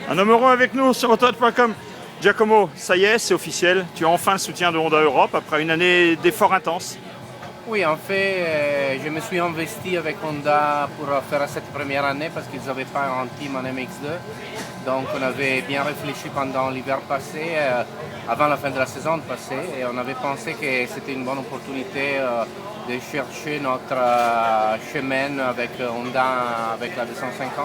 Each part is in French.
Un homme heureux avec nous sur autohot.com. Giacomo, ça y est, c'est officiel. Tu as enfin le soutien de Honda Europe après une année d'efforts intenses. Oui, en fait, je me suis investi avec Honda pour faire cette première année parce qu'ils n'avaient pas un team en MX2. Donc on avait bien réfléchi pendant l'hiver passé, avant la fin de la saison passée, et on avait pensé que c'était une bonne opportunité de chercher notre chemin avec Honda, avec la 250.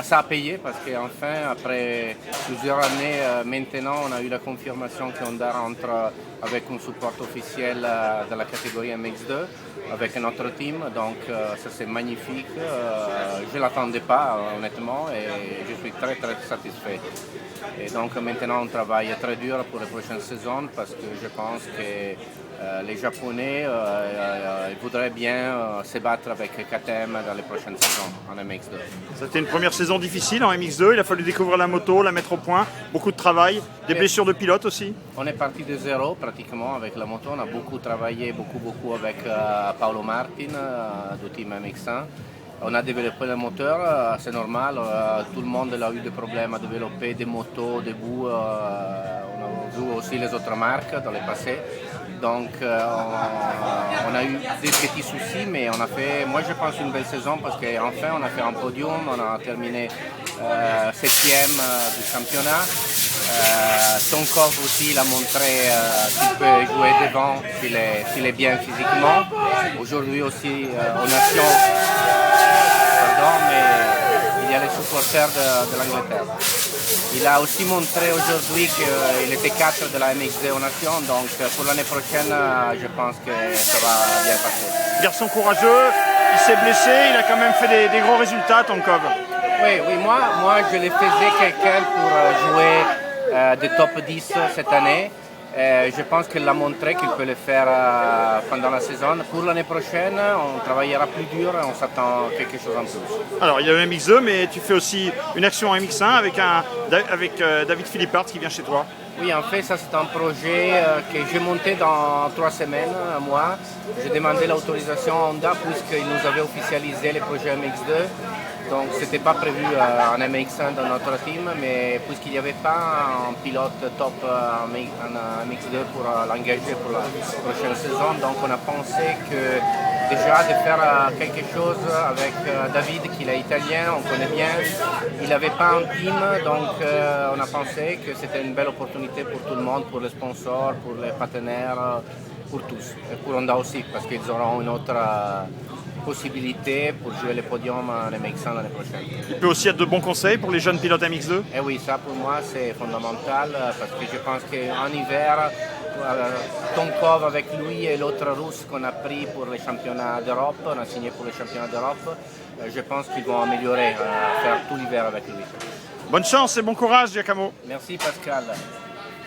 Ça a payé parce qu'enfin, après plusieurs années, maintenant, on a eu la confirmation qu'Honda rentre avec un support officiel de la catégorie MX2 avec notre team. Donc ça c'est magnifique. Je ne l'attendais pas honnêtement et je suis très très satisfait. Et donc maintenant on travaille très dur pour les prochaines saisons parce que je pense que les Japonais ils voudraient bien se battre avec KTM dans les prochaines saisons en MX2. C'était une première saison difficile en MX2, il a fallu découvrir la moto, la mettre au point, beaucoup de travail, des blessures de pilote aussi. On est parti de zéro pratiquement avec la moto, on a beaucoup travaillé, beaucoup avec Paolo Martin du team MX1. On a développé le moteur, c'est normal, tout le monde a eu des problèmes à développer des motos, des bouts, on a vu aussi les autres marques dans le passé. Donc on a eu des petits soucis, mais on a fait, moi je pense, une belle saison parce qu'enfin on a fait un podium, on a terminé 7e du championnat. Tonkov aussi il a montré qu'il peut jouer devant s'il est bien physiquement. Aujourd'hui aussi aux Nations, mais il y a les supporters de l'Angleterre. Il a aussi montré aujourd'hui qu'il était 4 de la MX2 aux Nations, donc pour l'année prochaine, je pense que ça va bien passer. Garçon courageux, il s'est blessé, il a quand même fait des gros résultats, Tonkov. Oui, moi je le faisais quelqu'un pour jouer des top 10 cette année. Je pense qu'il a montré qu'il peut le faire pendant la saison. Pour l'année prochaine, on travaillera plus dur et on s'attend à quelque chose en plus. Alors il y a le MX2, mais tu fais aussi une action en MX1 avec David Philippard qui vient chez toi. Oui, en fait, ça c'est un projet que j'ai monté dans 3 semaines, un mois. J'ai demandé l'autorisation à Honda puisqu'ils nous avaient officialisé les projets MX2. Donc ce n'était pas prévu en MX1 dans notre team, mais puisqu'il n'y avait pas un pilote top en MX2 pour l'engager pour la prochaine saison, donc on a pensé que déjà de faire quelque chose avec David, qui est italien, on connaît bien. Il n'avait pas un team, donc on a pensé que c'était une belle opportunité pour tout le monde, pour les sponsors, pour les partenaires, pour tous. Et pour Honda aussi, parce qu'ils auront une autre possibilité pour jouer les podiums en MX1 l'année prochaine. Il peut aussi être de bons conseils pour les jeunes pilotes MX2. Et oui, ça pour moi c'est fondamental parce que je pense qu'en hiver, Tonkov avec lui et l'autre russe qu'on a pris pour les championnats d'Europe, on a signé pour les championnats d'Europe, je pense qu'ils vont améliorer, faire tout l'hiver avec lui. Bonne chance et bon courage, Giacomo. Merci Pascal.